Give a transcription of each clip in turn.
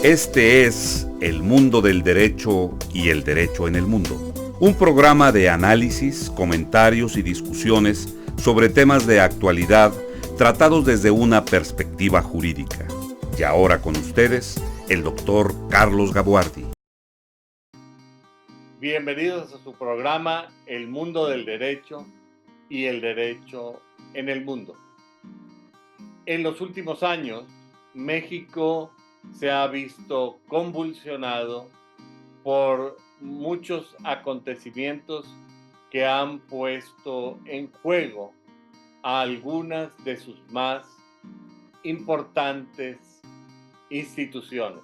Este es El Mundo del Derecho y el Derecho en el Mundo, un programa de análisis, comentarios y discusiones sobre temas de actualidad tratados desde una perspectiva jurídica. Y ahora con ustedes, el doctor Carlos Gabuardi. Bienvenidos a su programa El Mundo del Derecho y el Derecho en el Mundo. En los últimos años, México se ha visto convulsionado por muchos acontecimientos que han puesto en juego a algunas de sus más importantes instituciones.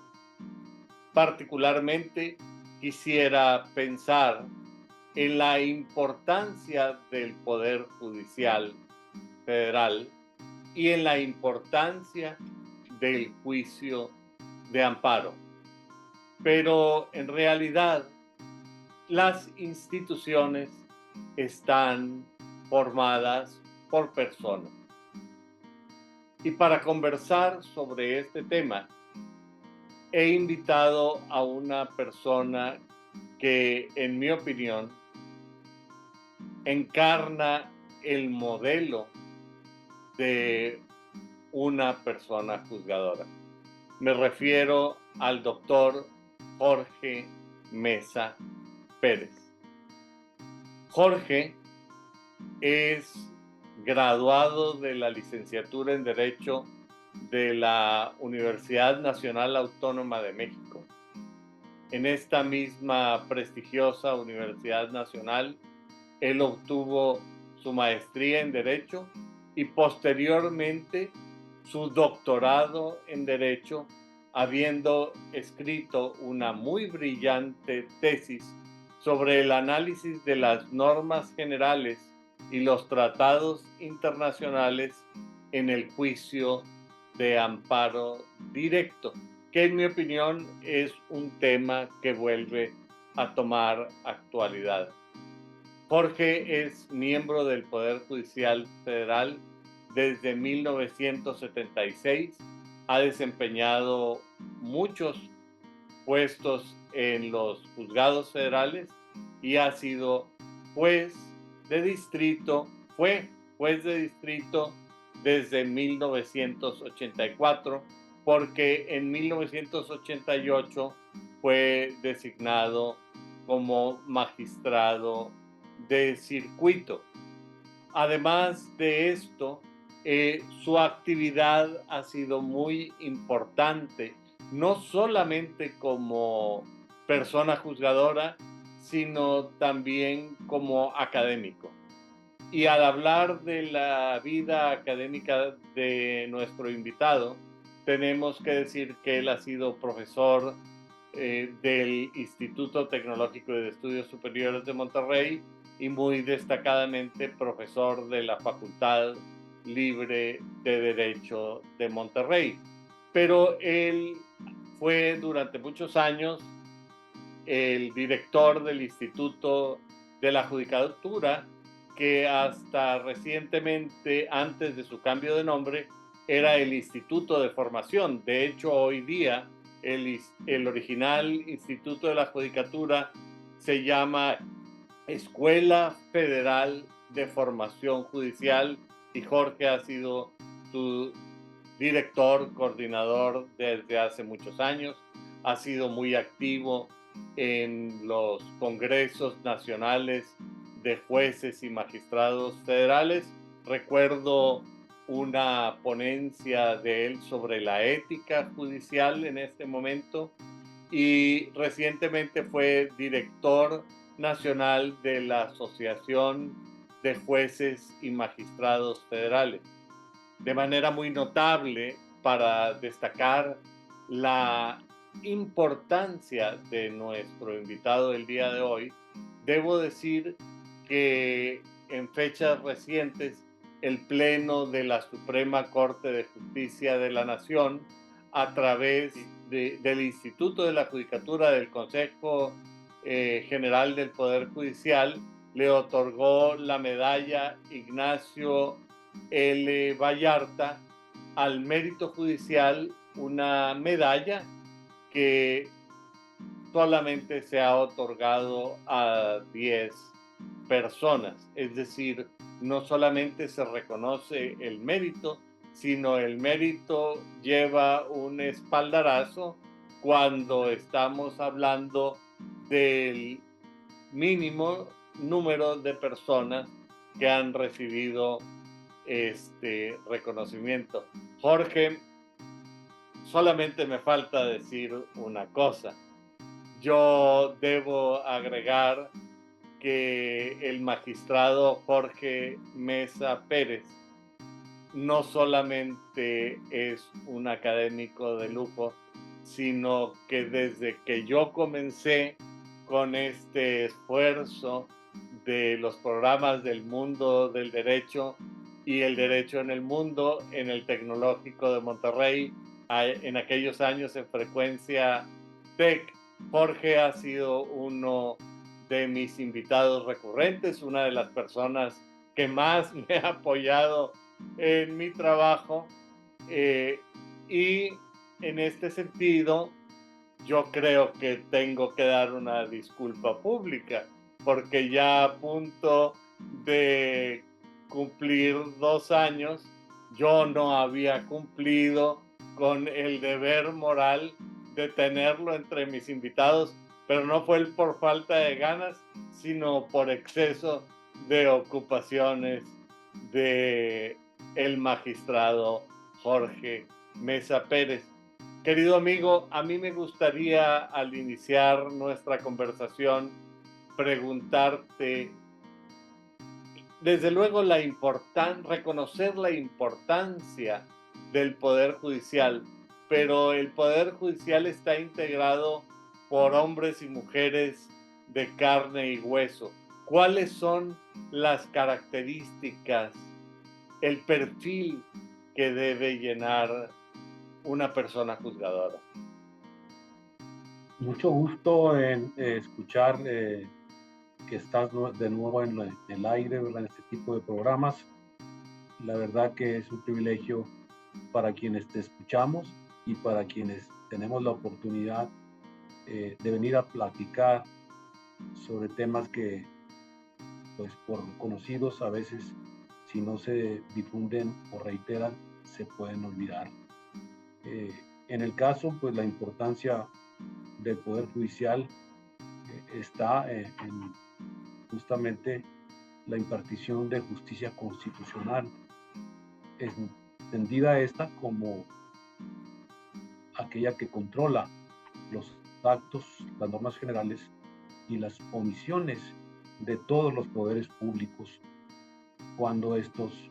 Particularmente quisiera pensar en la importancia del Poder Judicial Federal y en la importancia del juicio de amparo. Pero en realidad, las instituciones están formadas por personas. Y para conversar sobre este tema, he invitado a una persona que, en mi opinión, encarna el modelo de una persona juzgadora. Me refiero al doctor Jorge Mesa Pérez. Jorge es graduado de la licenciatura en Derecho de la Universidad Nacional Autónoma de México. En esta misma prestigiosa Universidad Nacional, él obtuvo su maestría en Derecho y posteriormente su doctorado en Derecho, habiendo escrito una muy brillante tesis sobre el análisis de las normas generales y los tratados internacionales en el juicio de amparo directo, que en mi opinión es un tema que vuelve a tomar actualidad. Jorge es miembro del Poder Judicial Federal desde 1976, ha desempeñado muchos puestos en los juzgados federales y ha sido juez de distrito, fue juez de distrito desde 1984, porque en 1988 fue designado como magistrado de circuito. Además de esto, su actividad ha sido muy importante, no solamente como persona juzgadora, sino también como académico. Y al hablar de la vida académica de nuestro invitado, tenemos que decir que él ha sido profesor del Instituto Tecnológico de Estudios Superiores de Monterrey y muy destacadamente profesor de la Facultad Libre de Derecho de Monterrey. Pero él fue durante muchos años el director del Instituto de la Judicatura, que hasta recientemente, antes de su cambio de nombre, era el Instituto de Formación. De hecho, hoy día, el original Instituto de la Judicatura se llama Escuela Federal de Formación Judicial y Jorge ha sido su director, coordinador desde hace muchos años. Ha sido muy activo en los congresos nacionales de jueces y magistrados federales. Recuerdo una ponencia de él sobre la ética judicial en este momento y recientemente fue director nacional de la Asociación de Jueces y Magistrados Federales. De manera muy notable, para destacar la importancia de nuestro invitado del día de hoy, debo decir que en fechas recientes el Pleno de la Suprema Corte de Justicia de la Nación, a través del Instituto de la Judicatura del Consejo General del Poder Judicial, le otorgó la medalla Ignacio L. Vallarta al mérito judicial, una medalla que solamente se ha otorgado a 10 personas, es decir, no solamente se reconoce el mérito, sino el mérito lleva un espaldarazo cuando estamos hablando del mínimo número de personas que han recibido este reconocimiento. Jorge, solamente me falta decir una cosa. Yo debo agregar que el magistrado Jorge Mesa Pérez no solamente es un académico de lujo, sino que desde que yo comencé con este esfuerzo de los programas del mundo del derecho y el derecho en el mundo, en el Tecnológico de Monterrey, en aquellos años en frecuencia TEC, Jorge ha sido uno de mis invitados recurrentes, una de las personas que más me ha apoyado en mi trabajo, y en este sentido yo creo que tengo que dar una disculpa pública porque ya a punto de cumplir 2 años yo no había cumplido con el deber moral de tenerlo entre mis invitados, pero no fue por falta de ganas, sino por exceso de ocupaciones de el magistrado Jorge Mesa Pérez. Querido amigo, a mí me gustaría al iniciar nuestra conversación preguntarte, desde luego, reconocer la importancia del Poder Judicial, pero el Poder Judicial está integrado por hombres y mujeres de carne y hueso. ¿Cuáles son las características, el perfil que debe llenar una persona juzgadora? Mucho gusto en escuchar que estás de nuevo en el aire, ¿verdad? En este tipo de programas. La verdad que es un privilegio para quienes te escuchamos y para quienes tenemos la oportunidad de venir a platicar sobre temas que, pues por conocidos, a veces si no se difunden o reiteran, se pueden olvidar. En el caso, pues la importancia del Poder Judicial está en justamente la impartición de justicia constitucional, entendida esta como aquella que controla los actos, las normas generales y las omisiones de todos los poderes públicos cuando estos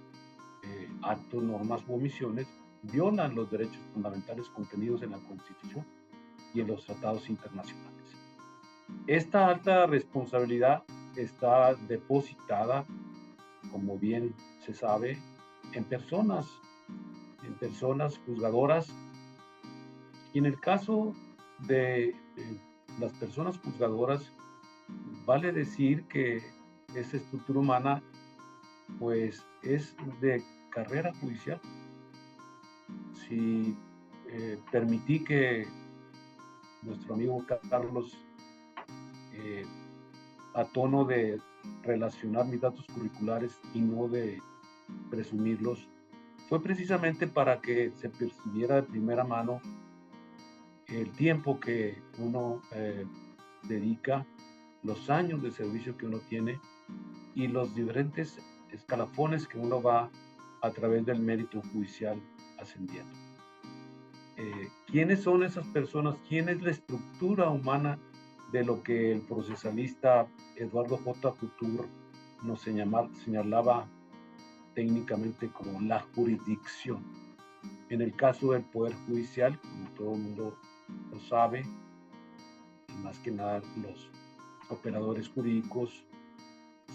actos, normas u omisiones violan los derechos fundamentales contenidos en la Constitución y en los tratados internacionales. Esta alta responsabilidad está depositada, como bien se sabe, en personas juzgadoras, y en el caso de las personas juzgadoras, vale decir que esa estructura humana pues es de carrera judicial. Si permití que nuestro amigo Carlos, a tono de relacionar mis datos curriculares y no de presumirlos, fue precisamente para que se percibiera de primera mano el tiempo que uno dedica, los años de servicio que uno tiene y los diferentes escalafones que uno va a través del mérito judicial ascendiendo. ¿Quiénes son esas personas? ¿Quién es la estructura humana de lo que el procesalista Eduardo J. Couture nos señalaba técnicamente como la jurisdicción? En el caso del Poder Judicial, como todo el mundo lo sabe, y más que nada los operadores jurídicos,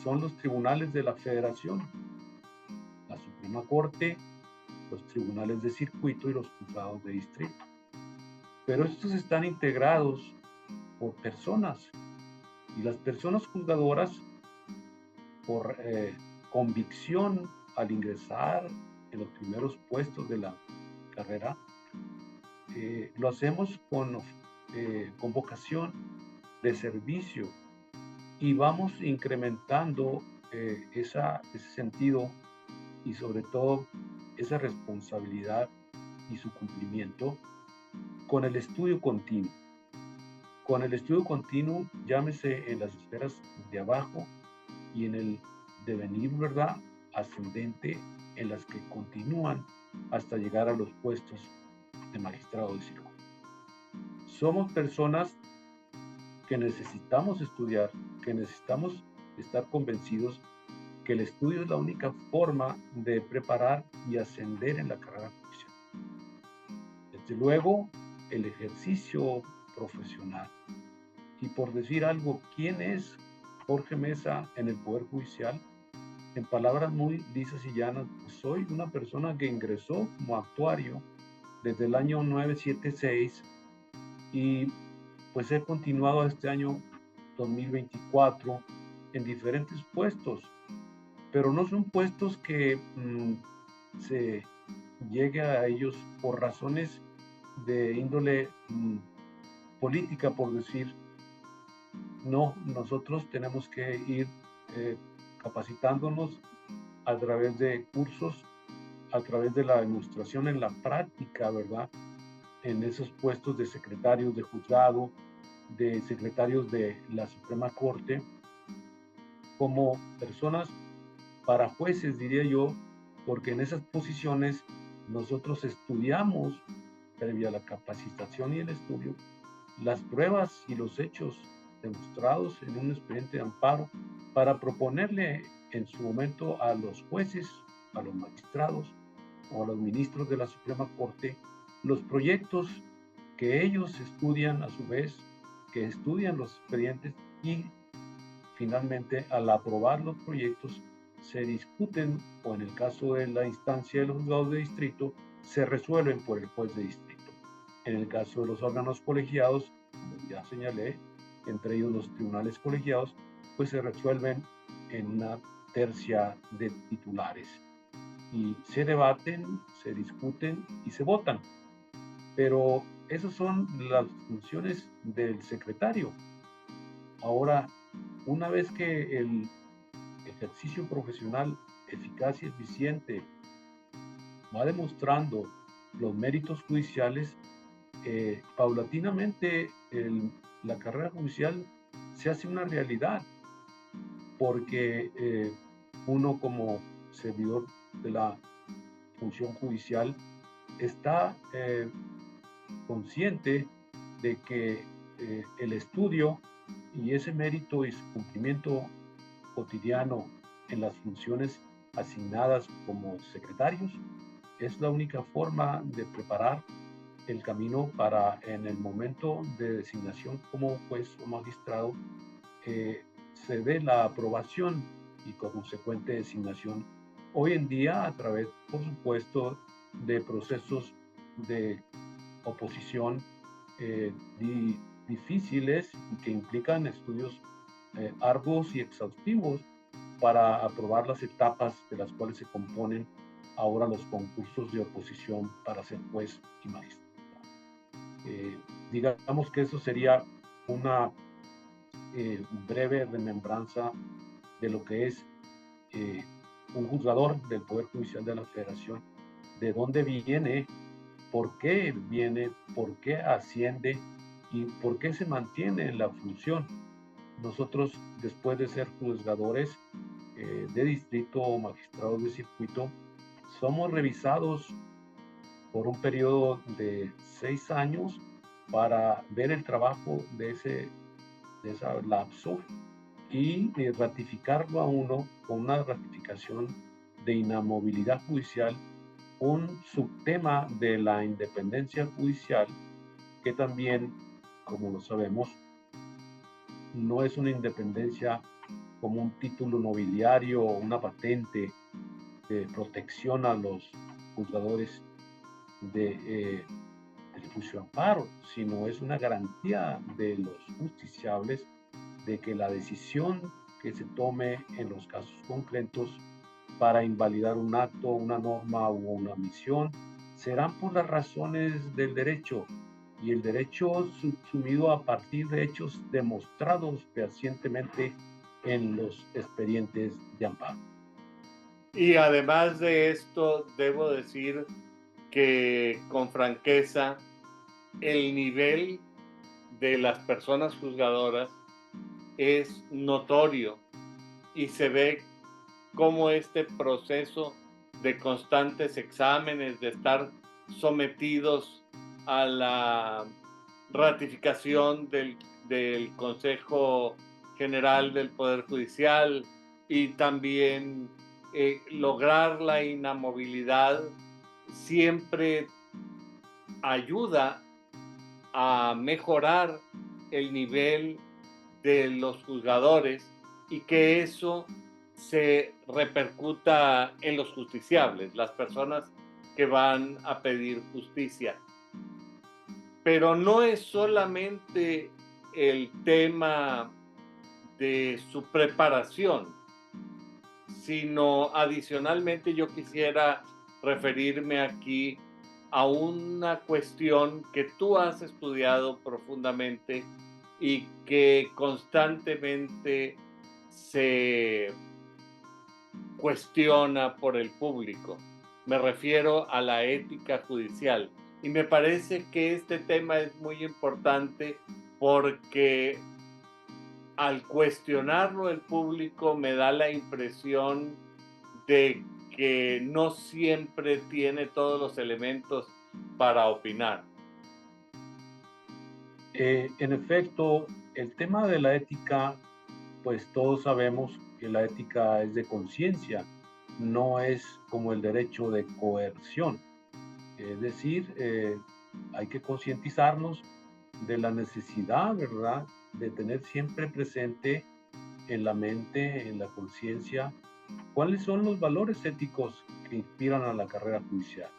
son los tribunales de la Federación, la Suprema Corte, los tribunales de circuito y los juzgados de distrito. Pero estos están integrados por personas, y las personas juzgadoras, por convicción al ingresar en los primeros puestos de la carrera, lo hacemos con con vocación de servicio, y vamos incrementando ese sentido y sobre todo esa responsabilidad y su cumplimiento con el estudio continuo. Con el estudio continuo, llámese en las esferas de abajo y en el devenir, ¿verdad?, ascendente, en las que continúan hasta llegar a los puestos de magistrado de circo. Somos personas que necesitamos estudiar, que necesitamos estar convencidos que el estudio es la única forma de preparar y ascender en la carrera judicial. Desde luego, el ejercicio profesional. Y por decir algo, ¿quién es Jorge Mesa en el Poder Judicial? En palabras muy lisas y llanas, pues soy una persona que ingresó como actuario desde el año 976 y pues he continuado este año 2024 en diferentes puestos, pero no son puestos que se llegue a ellos por razones de índole política, por decir. No, nosotros tenemos que ir capacitándonos a través de cursos, a través de la demostración en la práctica, ¿verdad? En esos puestos de secretarios de juzgado, de secretarios de la Suprema Corte, como personas para jueces, diría yo, porque en esas posiciones nosotros estudiamos, previa a la capacitación y el estudio, las pruebas y los hechos demostrados en un expediente de amparo para proponerle en su momento a los jueces, a los magistrados o a los ministros de la Suprema Corte los proyectos que ellos estudian a su vez, que estudian los expedientes y finalmente al aprobar los proyectos se discuten o en el caso de la instancia de los juzgados de distrito se resuelven por el juez de distrito. En el caso de los órganos colegiados, como ya señalé, entre ellos los tribunales colegiados, pues se resuelven en una tercia de titulares. Y se debaten, se discuten y se votan. Pero esas son las funciones del secretario. Ahora, una vez que el ejercicio profesional eficaz y eficiente va demostrando los méritos judiciales, paulatinamente la carrera judicial se hace una realidad, porque uno como servidor de la función judicial está consciente de que el estudio y ese mérito y su cumplimiento cotidiano en las funciones asignadas como secretarios es la única forma de preparar el camino para en el momento de designación como juez o magistrado se dé la aprobación y consecuente designación hoy en día a través, por supuesto, de procesos de oposición difíciles y que implican estudios arduos y exhaustivos para aprobar las etapas de las cuales se componen ahora los concursos de oposición para ser juez y magistrado. Digamos que eso sería una breve remembranza de lo que es un juzgador del Poder Judicial de la Federación, de dónde viene, por qué asciende y por qué se mantiene en la función. Nosotros, después de ser juzgadores de distrito o magistrados de circuito, somos revisados por un periodo de 6 años para ver el trabajo de ese lapso y ratificarlo a uno con una ratificación de inamovilidad judicial, un subtema de la independencia judicial que también, como lo sabemos, no es una independencia como un título nobiliario o una patente de protección a los juzgadores de juicio amparo, sino es una garantía de los justiciables de que la decisión que se tome en los casos concretos para invalidar un acto, una norma o una omisión serán por las razones del derecho y el derecho subsumido a partir de hechos demostrados fehacientemente en los expedientes de amparo. Y además de esto, debo decir que con franqueza, el nivel de las personas juzgadoras es notorio y se ve cómo este proceso de constantes exámenes, de estar sometidos a la ratificación del Consejo General del Poder Judicial y también lograr la inamovilidad siempre ayuda a mejorar el nivel de los juzgadores y que eso se repercuta en los justiciables, las personas que van a pedir justicia. Pero no es solamente el tema de su preparación, sino adicionalmente yo quisiera referirme aquí a una cuestión que tú has estudiado profundamente y que constantemente se cuestiona por el público. Me refiero a la ética judicial. Y me parece que este tema es muy importante porque al cuestionarlo el público me da la impresión de que no siempre tiene todos los elementos para opinar. En efecto, el tema de la ética, pues todos sabemos que la ética es de conciencia, no es como el derecho de coerción. Es decir, hay que concientizarnos de la necesidad, ¿verdad?, de tener siempre presente en la mente, en la conciencia, cuáles son los valores éticos que inspiran a la carrera judicial.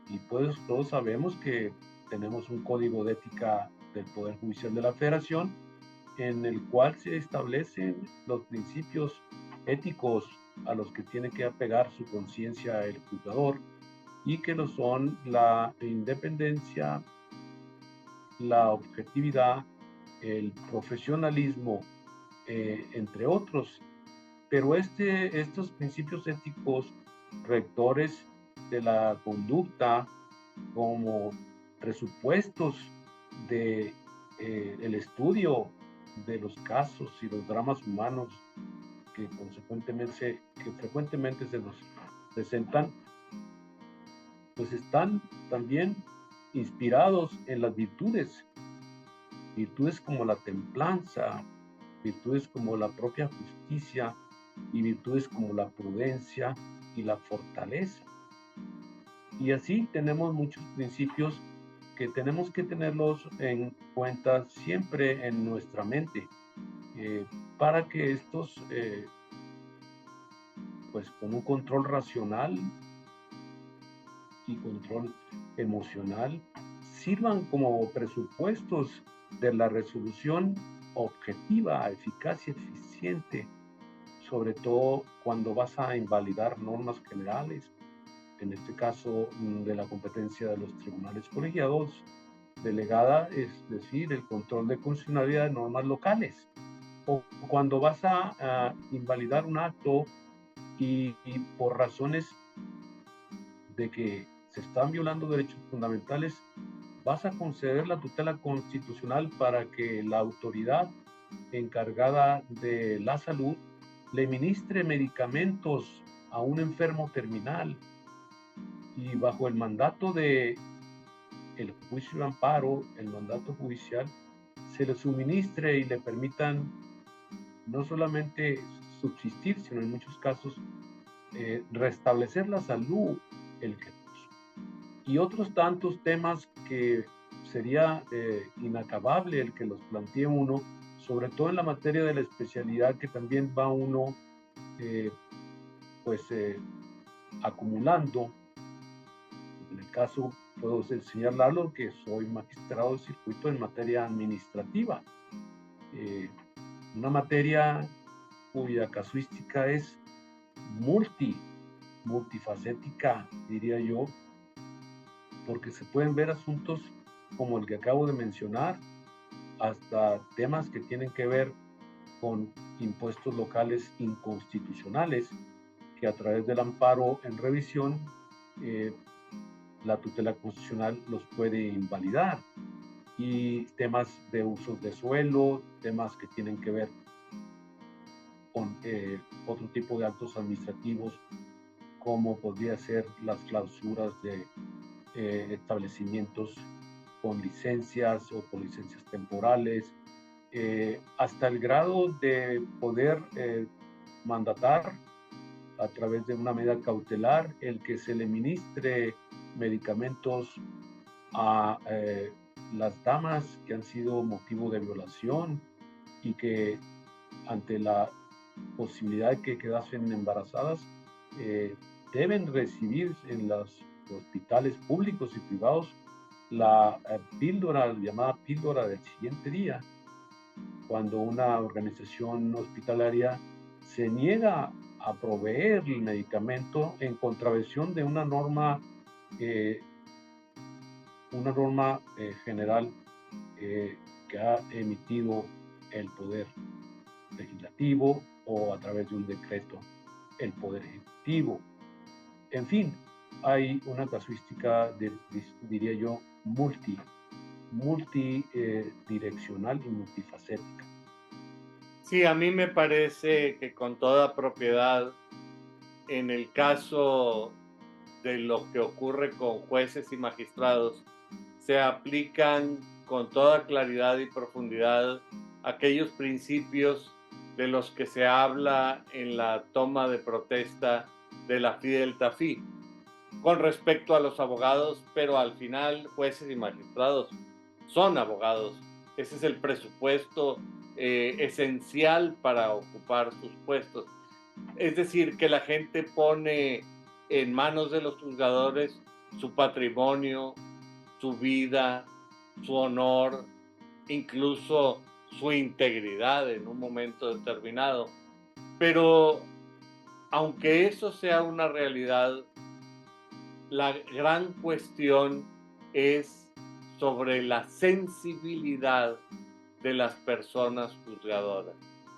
Y pues todos sabemos que tenemos un código de ética del Poder Judicial de la Federación en el cual se establecen los principios éticos a los que tiene que apegar su conciencia el juzgador y que lo son la independencia, la objetividad, el profesionalismo, entre otros. Pero estos principios éticos rectores de la conducta como presupuestos de el estudio de los casos y los dramas humanos que frecuentemente se nos presentan, pues están también inspirados en las virtudes como la templanza, virtudes como la propia justicia y virtudes como la prudencia y la fortaleza. Y así tenemos muchos principios que tenemos que tenerlos en cuenta siempre en nuestra mente para que estos, pues con un control racional y control emocional, sirvan como presupuestos de la resolución objetiva, eficaz y eficiente, sobre todo cuando vas a invalidar normas generales, en este caso de la competencia de los tribunales colegiados, delegada, es decir, el control de constitucionalidad de normas locales, o cuando vas a invalidar un acto y por razones de que se están violando derechos fundamentales, vas a conceder la tutela constitucional para que la autoridad encargada de la salud le ministre medicamentos a un enfermo terminal y bajo el mandato de el juicio de amparo, el mandato judicial, se le suministre y le permitan no solamente subsistir, sino en muchos casos restablecer la salud, el que y otros tantos temas que sería inacabable el que los plantee uno, sobre todo en la materia de la especialidad que también va uno acumulando. En el caso, puedo señalarlo que soy magistrado de circuito en materia administrativa, una materia cuya casuística es multifacética, diría yo, porque se pueden ver asuntos como el que acabo de mencionar, hasta temas que tienen que ver con impuestos locales inconstitucionales, que a través del amparo en revisión, la tutela constitucional los puede invalidar. Y temas de usos de suelo, temas que tienen que ver con otro tipo de actos administrativos, como podría ser las clausuras de establecimientos con licencias o con licencias temporales, hasta el grado de poder mandatar a través de una medida cautelar el que se le ministre medicamentos a las damas que han sido motivo de violación y que ante la posibilidad de que quedasen embarazadas, deben recibir en los hospitales públicos y privados la píldora, llamada píldora del siguiente día, cuando una organización hospitalaria se niega a proveer el medicamento en contravención de una norma general que ha emitido el Poder Legislativo o a través de un decreto el Poder Ejecutivo. En fin, hay una casuística, diría yo, multidireccional y multifacética. Sí, a mí me parece que con toda propiedad, en el caso de lo que ocurre con jueces y magistrados, se aplican con toda claridad y profundidad aquellos principios de los que se habla en la toma de protesta de la Fidel Tafí con respecto a los abogados, pero al final jueces y magistrados son abogados. Ese es el presupuesto esencial para ocupar sus puestos. Es decir, que la gente pone en manos de los juzgadores su patrimonio, su vida, su honor, incluso su integridad en un momento determinado. Pero aunque eso sea una realidad, la gran cuestión es sobre la sensibilidad de las personas juzgadoras.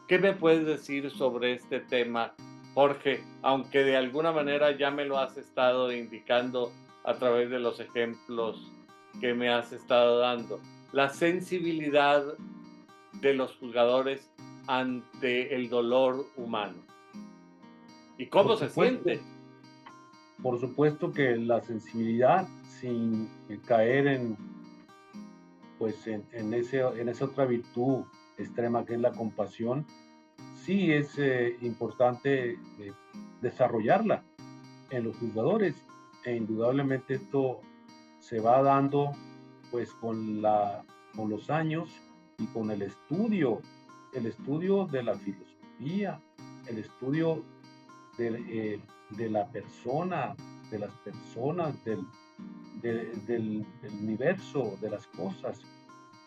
¿Qué me puedes decir sobre este tema, Jorge? Aunque de alguna manera ya me lo has estado indicando a través de los ejemplos que me has estado dando. La sensibilidad de los juzgadores ante el dolor humano. ¿Y cómo se siente? Por supuesto que la sensibilidad, sin caer en esa otra virtud extrema que es la compasión, sí es importante desarrollarla en los juzgadores, e indudablemente esto se va dando pues con los años y con el estudio de la filosofía, el estudio de la persona, de las personas, del universo, de las cosas,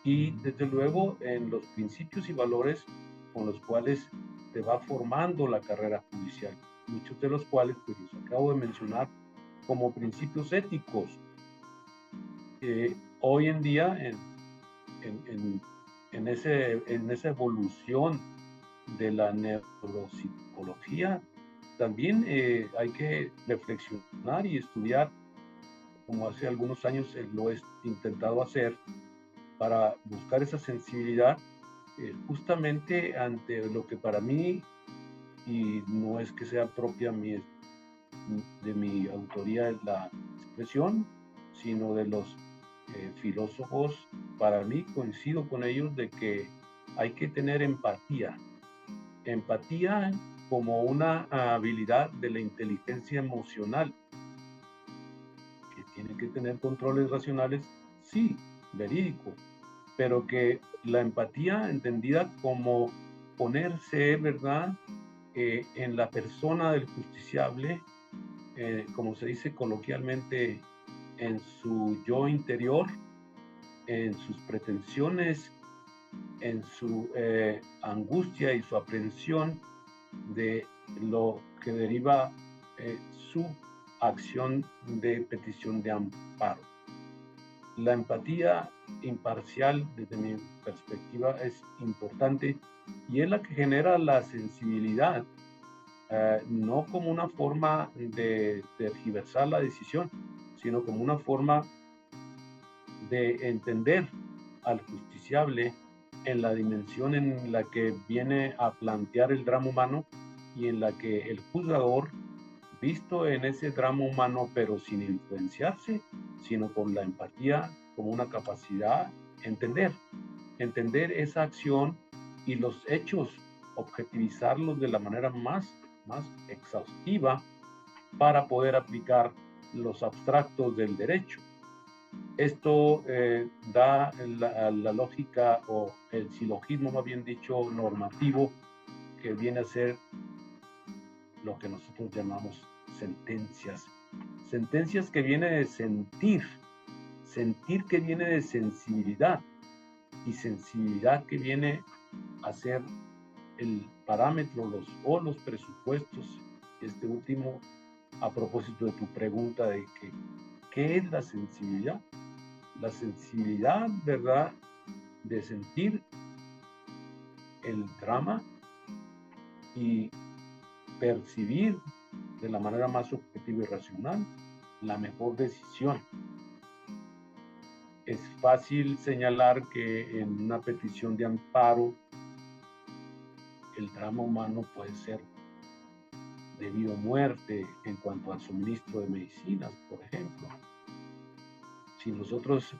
y desde luego en los principios y valores con los cuales se va formando la carrera judicial, muchos de los cuales pues los acabo de mencionar como principios éticos. Hoy en día en esa evolución de la neuropsicología, también hay que reflexionar y estudiar, como hace algunos años lo he intentado hacer, para buscar esa sensibilidad justamente ante lo que para mí, y no es que sea propia de mi autoría la expresión, sino de los filósofos, para mí coincido con ellos de que hay que tener empatía como una habilidad de la inteligencia emocional, que tiene que tener controles racionales, sí, verídico, pero que la empatía entendida como ponerse, ¿verdad?, en la persona del justiciable, como se dice coloquialmente, en su yo interior, en sus pretensiones, en su angustia y su aprehensión de lo que deriva su acción de petición de amparo. La empatía imparcial, desde mi perspectiva, es importante y es la que genera la sensibilidad, no como una forma de tergiversar la decisión, sino como una forma de entender al justiciable en la dimensión en la que viene a plantear el drama humano y en la que el juzgador, visto en ese drama humano, pero sin influenciarse, sino con la empatía como una capacidad, entender esa acción y los hechos, objetivizarlos de la manera más exhaustiva para poder aplicar los abstractos del derecho. Esto da la lógica o el silogismo, más bien dicho, normativo, que viene a ser lo que nosotros llamamos sentencias. Sentencias que viene de sentir que viene de sensibilidad, y sensibilidad que viene a ser el parámetro los presupuestos. Este último, a propósito de tu pregunta de que, ¿qué es la sensibilidad? La sensibilidad, ¿verdad?, de sentir el drama y percibir de la manera más objetiva y racional la mejor decisión. Es fácil señalar que en una petición de amparo el drama humano puede ser debido a muerte en cuanto al suministro de medicinas, por ejemplo. Si nosotros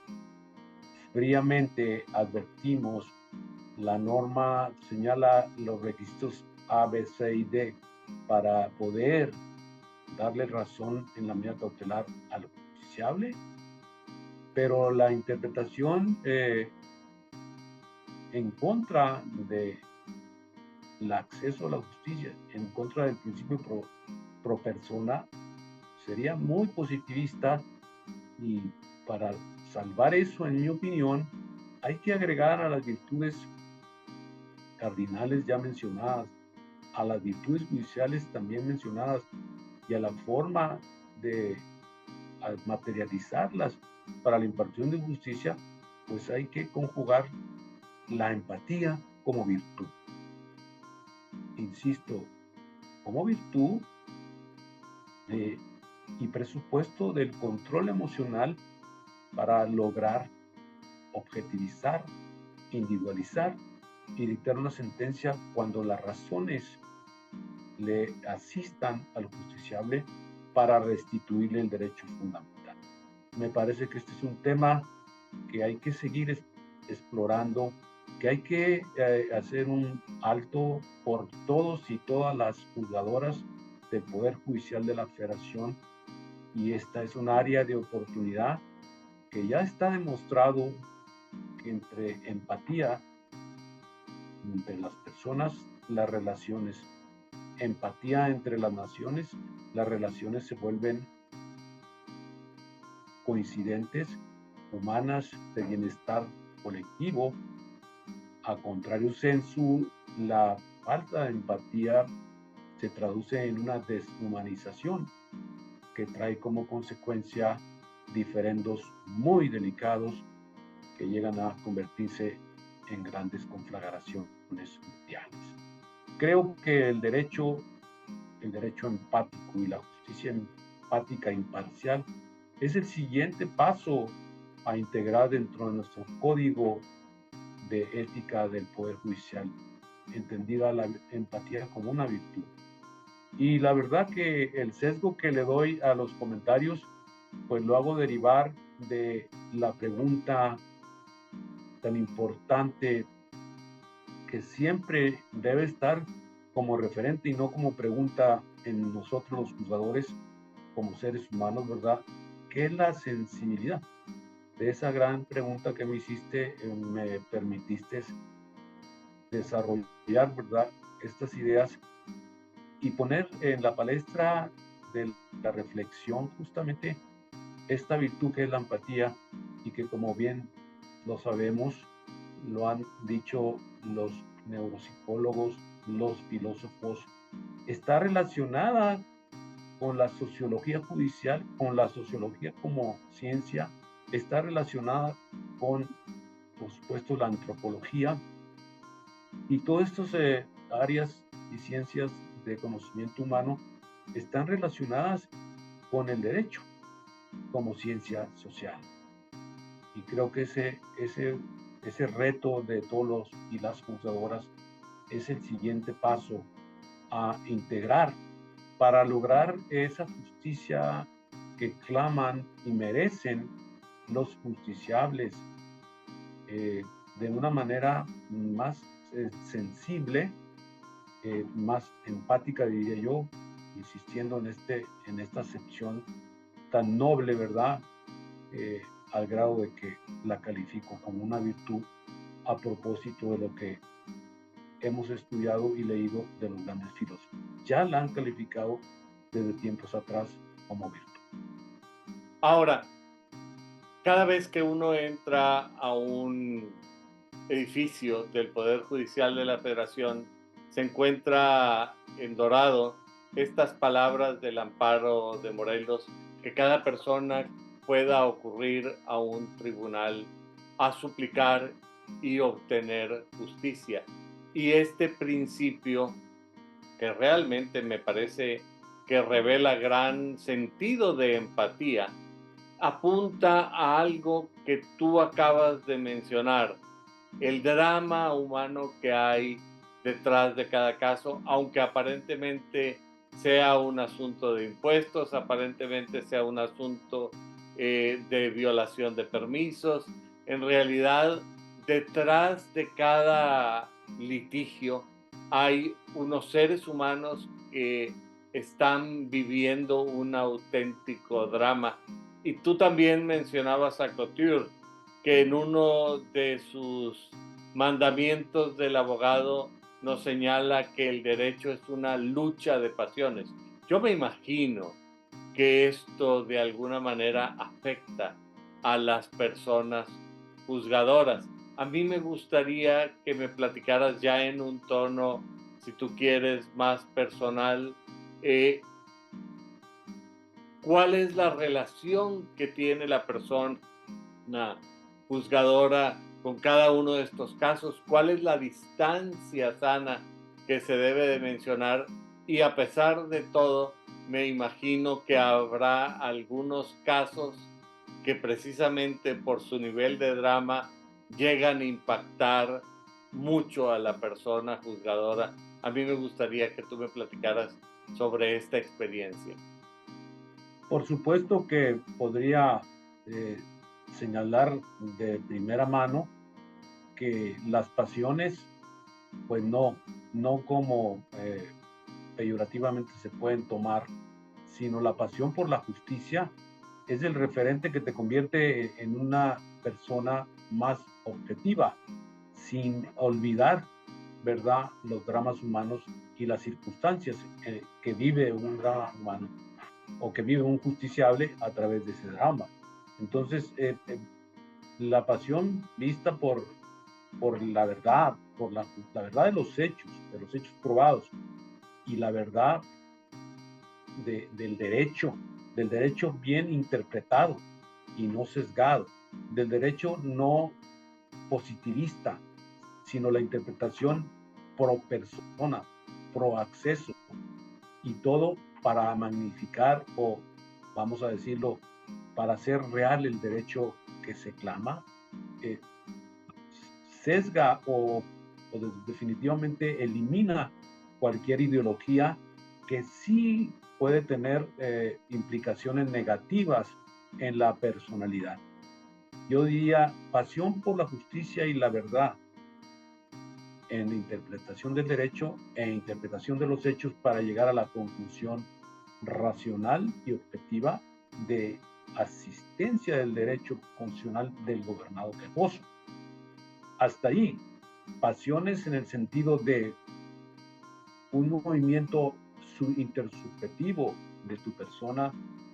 fríamente advertimos, la norma señala los requisitos A, B, C y D para poder darle razón en la medida cautelar al justiciable, pero la interpretación en contra de el acceso a la justicia, en contra del principio pro persona, sería muy positivista, y para salvar eso, en mi opinión, hay que agregar a las virtudes cardinales ya mencionadas, a las virtudes judiciales también mencionadas y a la forma de materializarlas para la impartición de justicia, pues hay que conjugar la empatía como virtud. Insisto, como virtud y presupuesto del control emocional para lograr objetivizar, individualizar y dictar una sentencia cuando las razones le asistan al justiciable para restituirle el derecho fundamental. Me parece que este es un tema que hay que seguir explorando, que hay que hacer un alto por todos y todas las juzgadoras del Poder Judicial de la Federación, y esta es un área de oportunidad que ya está demostrado que entre empatía entre las personas, las relaciones, empatía entre las naciones, las relaciones se vuelven coincidentes, humanas, de bienestar colectivo. A contrario sensu, la falta de empatía se traduce en una deshumanización que trae como consecuencia diferendos muy delicados que llegan a convertirse en grandes conflagraciones mundiales. Creo que el derecho empático y la justicia empática imparcial es el siguiente paso a integrar dentro de nuestro código de ética del Poder Judicial, entendida la empatía como una virtud. Y la verdad que el sesgo que le doy a los comentarios, pues lo hago derivar de la pregunta tan importante que siempre debe estar como referente y no como pregunta en nosotros los juzgadores como seres humanos, ¿verdad? ¿Qué es la sensibilidad? De esa gran pregunta que me hiciste, me permitiste desarrollar, ¿verdad?, estas ideas y poner en la palestra de la reflexión justamente esta virtud que es la empatía, y que, como bien lo sabemos, lo han dicho los neuropsicólogos, los filósofos, está relacionada con la sociología judicial, con la sociología como ciencia, está relacionada con, por supuesto, la antropología y todas estas áreas y ciencias de conocimiento humano están relacionadas con el derecho como ciencia social. Y creo que ese reto de todos los y las juzgadoras es el siguiente paso a integrar para lograr esa justicia que claman y merecen los justiciables de una manera más sensible, más empática, diría yo, insistiendo en esta acepción tan noble, ¿verdad? Al grado de que la califico como una virtud a propósito de lo que hemos estudiado y leído de los grandes filósofos. Ya la han calificado desde tiempos atrás como virtud. Ahora, cada vez que uno entra a un edificio del Poder Judicial de la Federación, se encuentra en dorado estas palabras del amparo de Morelos, que cada persona pueda ocurrir a un tribunal a suplicar y obtener justicia. Y este principio, que realmente me parece que revela gran sentido de empatía, apunta a algo que tú acabas de mencionar, el drama humano que hay detrás de cada caso, aunque aparentemente sea un asunto de impuestos, aparentemente sea un asunto de violación de permisos. En realidad, detrás de cada litigio hay unos seres humanos que están viviendo un auténtico drama. Y tú también mencionabas a Couture, que en uno de sus mandamientos del abogado nos señala que el derecho es una lucha de pasiones. Yo me imagino que esto de alguna manera afecta a las personas juzgadoras. A mí me gustaría que me platicaras ya en un tono, si tú quieres, más personal, ¿cuál es la relación que tiene la persona juzgadora con cada uno de estos casos? ¿Cuál es la distancia sana que se debe de mencionar? Y a pesar de todo, me imagino que habrá algunos casos que precisamente por su nivel de drama llegan a impactar mucho a la persona juzgadora. A mí me gustaría que tú me platicaras sobre esta experiencia. Por supuesto que podría señalar de primera mano que las pasiones, pues no como peyorativamente se pueden tomar, sino la pasión por la justicia es el referente que te convierte en una persona más objetiva, sin olvidar, ¿verdad?, los dramas humanos y las circunstancias que vive un drama humano o que vive un justiciable a través de ese drama. Entonces, la pasión vista por la verdad, por la verdad de los hechos probados, y la verdad del derecho bien interpretado y no sesgado, del derecho no positivista, sino la interpretación pro persona, pro acceso, y todo para magnificar, o vamos a decirlo, para hacer real el derecho que se clama, sesga o definitivamente elimina cualquier ideología que sí puede tener implicaciones negativas en la personalidad. Yo diría pasión por la justicia y la verdad en la interpretación del derecho e interpretación de los hechos para llegar a la conclusión racional y objetiva de asistencia del derecho constitucional del gobernado quejoso. Hasta ahí, pasiones en el sentido de un movimiento intersubjetivo de tu persona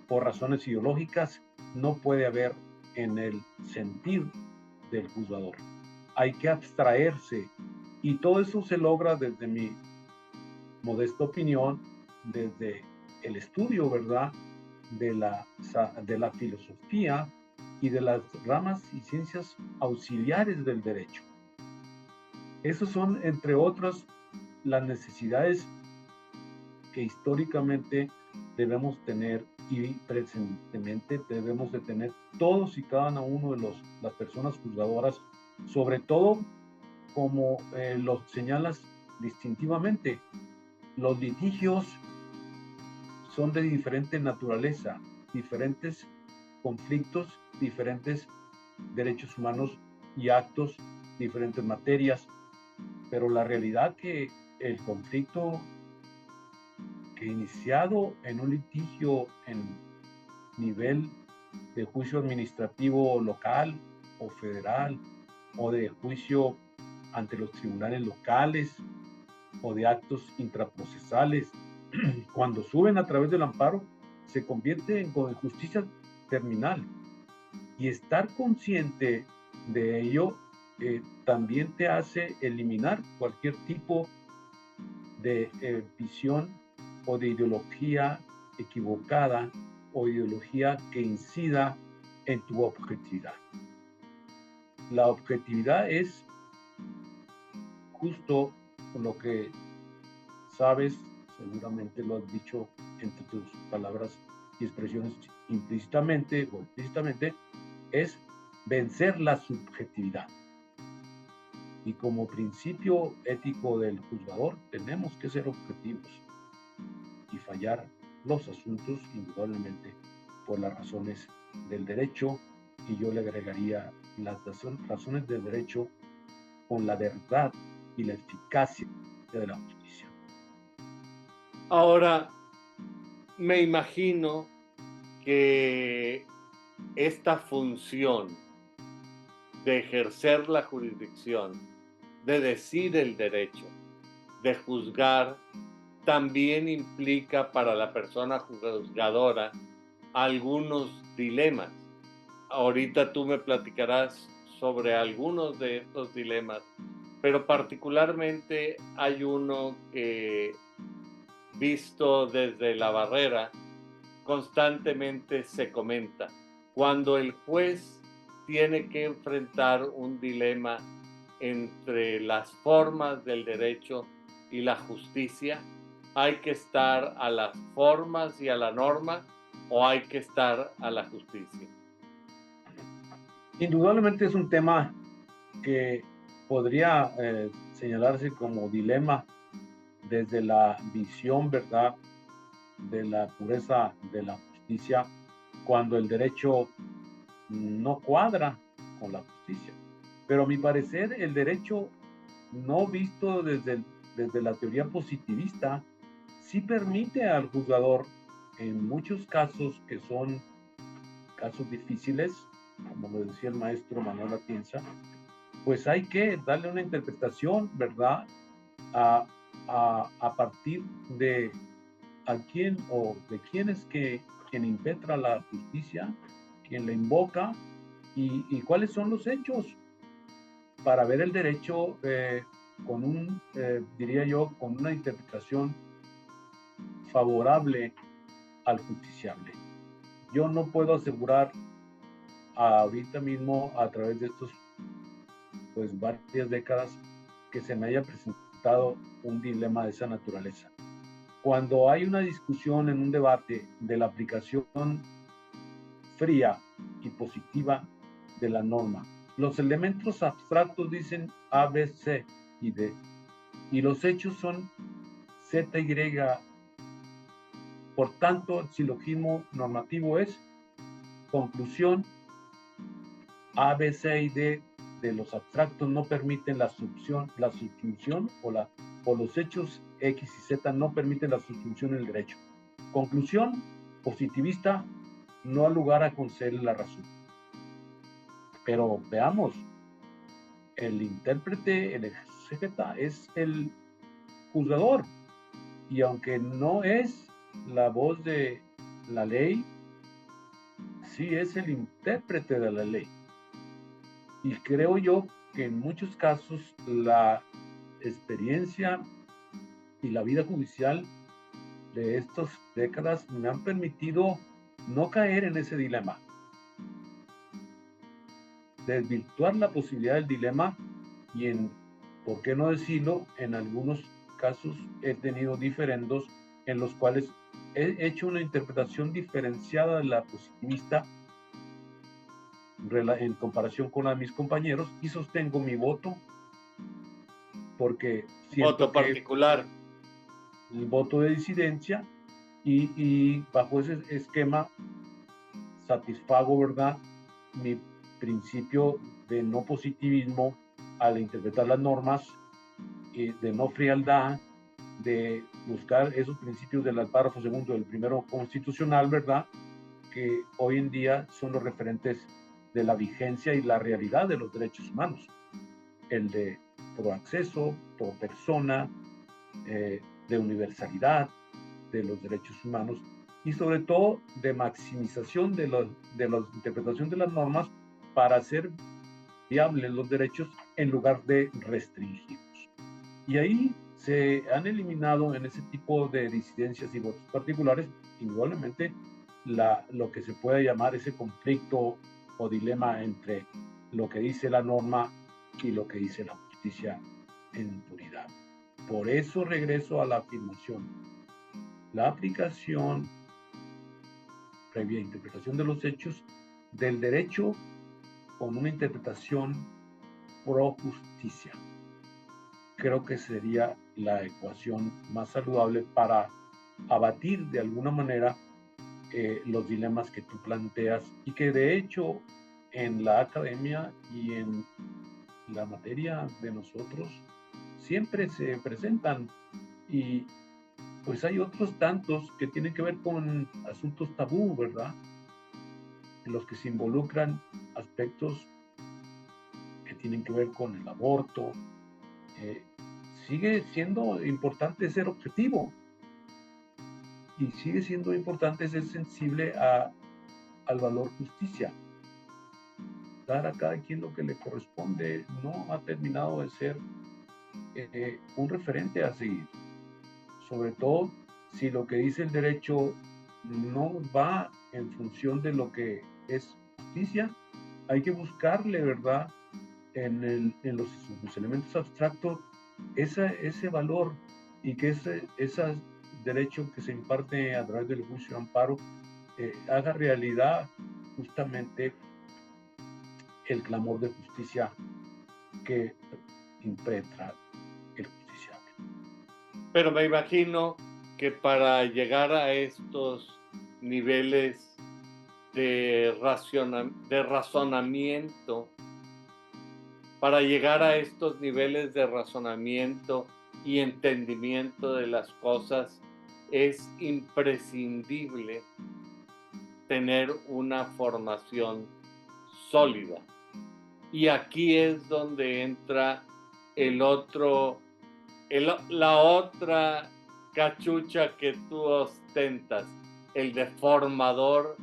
por razones ideológicas no puede haber en el sentir del juzgador. Hay que abstraerse, y todo eso se logra desde mi modesta opinión, desde el estudio, ¿verdad?, de la filosofía y de las ramas y ciencias auxiliares del derecho. Esos son, entre otras, las necesidades que históricamente debemos tener y presentemente debemos de tener todos y cada uno de las personas juzgadoras, sobre todo como lo señalas distintivamente, los litigios son de diferente naturaleza, diferentes conflictos, diferentes derechos humanos y actos, diferentes materias, pero la realidad que el conflicto que iniciado en un litigio en nivel de juicio administrativo local o federal, o de juicio ante los tribunales locales, o de actos intraprocesales, cuando suben a través del amparo, se convierte en justicia terminal. Y estar consciente de ello también te hace eliminar cualquier tipo de visión o de ideología equivocada o ideología que incida en tu objetividad. La objetividad es justo lo que sabes, seguramente lo has dicho entre tus palabras y expresiones implícitamente o explícitamente, es vencer la subjetividad. Y como principio ético del juzgador, tenemos que ser objetivos y fallar los asuntos, indudablemente, por las razones del derecho, y yo le agregaría las razones del derecho con la verdad y la eficacia de la justicia. Ahora, me imagino que esta función de ejercer la jurisdicción, de decir el derecho, de juzgar, también implica para la persona juzgadora algunos dilemas. Ahorita tú me platicarás sobre algunos de estos dilemas, pero particularmente hay uno que, visto desde la barrera, constantemente se comenta. Cuando el juez tiene que enfrentar un dilema entre las formas del derecho y la justicia, ¿hay que estar a las formas y a la norma o hay que estar a la justicia? Indudablemente es un tema que podría señalarse como dilema desde la visión, ¿verdad?, de la pureza de la justicia, cuando el derecho no cuadra con la justicia. Pero a mi parecer, el derecho no visto desde la teoría positivista, sí permite al juzgador, en muchos casos que son casos difíciles, como lo decía el maestro Manuel Atienza, pues hay que darle una interpretación, ¿verdad?, a partir de a quién o de quién es quien impetra la justicia, quien la invoca y cuáles son los hechos para ver el derecho con diría yo, con una interpretación favorable al justiciable. Yo no puedo asegurar ahorita mismo, a través de estos pues varias décadas, que se me haya presentado un dilema de esa naturaleza. Cuando hay una discusión en un debate de la aplicación fría y positiva de la norma, los elementos abstractos dicen A, B, C y D, y los hechos son Z, Y. Por tanto, el silogismo normativo es conclusión A, B, C y D de los abstractos no permiten la subsunción o los hechos X y Z no permiten la subsunción en el derecho. Conclusión positivista, no ha lugar a concederle la razón. Pero veamos, el intérprete, el exégeta, es el juzgador, y aunque no es la voz de la ley, sí es el intérprete de la ley. Y creo yo que en muchos casos la experiencia y la vida judicial de estas décadas me han permitido no caer en ese dilema. desvirtuar la posibilidad del dilema y por qué no decirlo, en algunos casos he tenido diferendos en los cuales he hecho una interpretación diferenciada de la positivista en comparación con la de mis compañeros y sostengo mi voto porque siento Voto particular. el voto de disidencia y bajo ese esquema satisfago, ¿verdad?, mi principio de no positivismo al interpretar las normas, de no frialdad, de buscar esos principios del párrafo segundo del primero constitucional, ¿verdad?, que hoy en día son los referentes de la vigencia y la realidad de los derechos humanos. El de pro acceso, pro persona, de universalidad de los derechos humanos y sobre todo de maximización de la interpretación de las normas para hacer viables los derechos en lugar de restringirlos. Y ahí se han eliminado en ese tipo de disidencias y votos particulares, indudablemente, lo que se puede llamar ese conflicto o dilema entre lo que dice la norma y lo que dice la justicia en puridad. Por eso regreso a la afirmación. La aplicación, previa interpretación de los hechos, del derecho con una interpretación pro justicia. Creo que sería la ecuación más saludable para abatir de alguna manera los dilemas que tú planteas y que de hecho en la academia y en la materia de nosotros siempre se presentan y pues hay otros tantos que tienen que ver con asuntos tabú, ¿verdad?, en los que se involucran aspectos que tienen que ver con el aborto. Sigue siendo importante ser objetivo y sigue siendo importante ser sensible al valor justicia. Dar a cada quien lo que le corresponde no ha terminado de ser un referente a seguir. Sobre todo si lo que dice el derecho no va en función de lo que es justicia, hay que buscarle, ¿verdad?, en los elementos abstractos ese valor y que ese derecho que se imparte a través del juicio de amparo haga realidad justamente el clamor de justicia que impetra el justiciable. Pero me imagino que para llegar a estos niveles de razonamiento, para llegar a estos niveles de razonamiento y entendimiento de las cosas, es imprescindible tener una formación sólida. Y aquí es donde entra la otra cachucha que tú ostentas, el de formador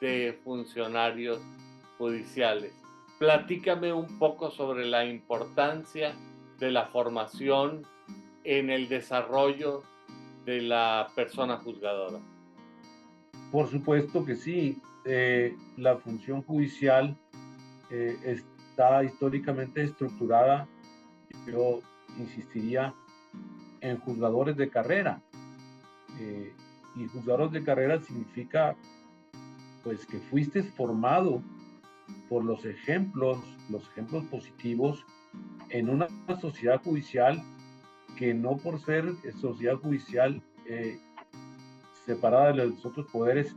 de funcionarios judiciales. Platícame un poco sobre la importancia de la formación en el desarrollo de la persona juzgadora. Por supuesto que sí. La función judicial está históricamente estructurada, yo insistiría, en juzgadores de carrera. Y juzgadores de carrera significa pues que fuiste formado por los ejemplos positivos en una sociedad judicial que no por ser sociedad judicial separada de los otros poderes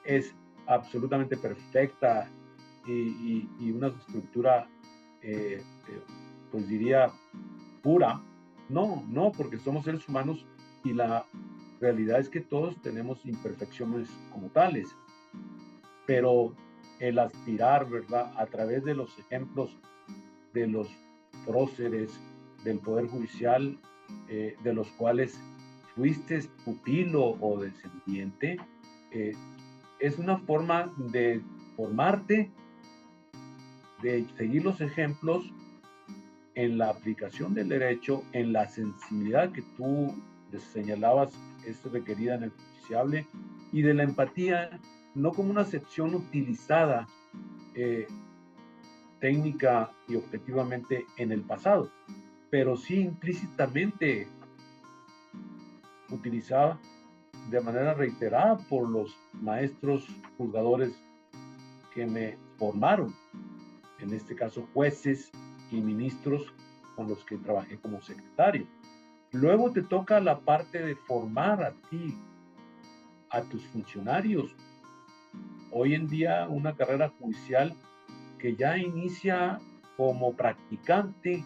es absolutamente perfecta y una estructura pues diría pura. No, porque somos seres humanos y la realidad es que todos tenemos imperfecciones como tales, pero el aspirar, ¿verdad?, a través de los ejemplos de los próceres del Poder Judicial, de los cuales fuiste pupilo o descendiente, es una forma de formarte, de seguir los ejemplos en la aplicación del derecho, en la sensibilidad que tú señalabas es requerida en el justiciable, y de la empatía, no como una acepción utilizada técnica y objetivamente en el pasado, pero sí implícitamente utilizada de manera reiterada por los maestros juzgadores que me formaron, en este caso jueces y ministros con los que trabajé como secretario. Luego te toca la parte de formar a ti, a tus funcionarios. Hoy en día una carrera judicial que ya inicia como practicante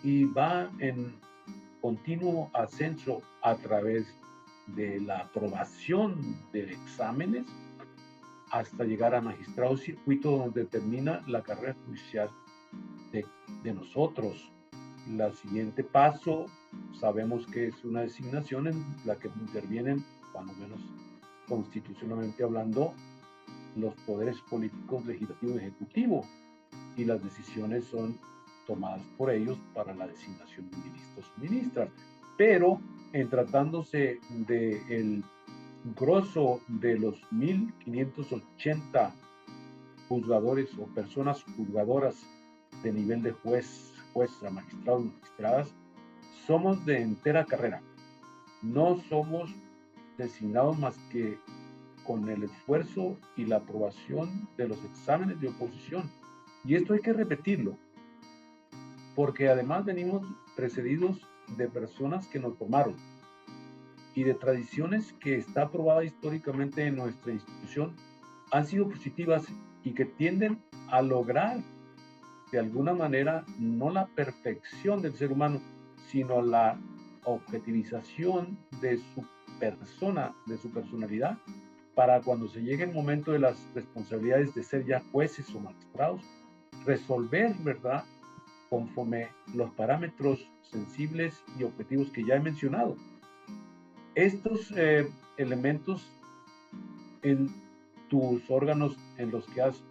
y va en continuo ascenso a través de la aprobación de exámenes hasta llegar a magistrado circuito, donde termina la carrera judicial de nosotros. El siguiente paso, sabemos que es una designación en la que intervienen, cuando menos constitucionalmente hablando, los poderes políticos, legislativo y ejecutivo, y las decisiones son tomadas por ellos para la designación de ministros o ministras. Pero en tratándose del grosso de los 1580 juzgadores o personas juzgadoras de nivel de jueza, magistrados, magistradas, somos de entera carrera. No somos designados más que con el esfuerzo y la aprobación de los exámenes de oposición. Y esto hay que repetirlo, porque además venimos precedidos de personas que nos formaron y de tradiciones que está aprobada históricamente en nuestra institución, han sido positivas y que tienden a lograr de alguna manera no la perfección del ser humano, sino la objetivización de su persona, de su personalidad, para cuando se llegue el momento de las responsabilidades de ser ya jueces o magistrados, resolver, ¿verdad?, conforme los parámetros sensibles y objetivos que ya he mencionado. Estos elementos en tus órganos en los que has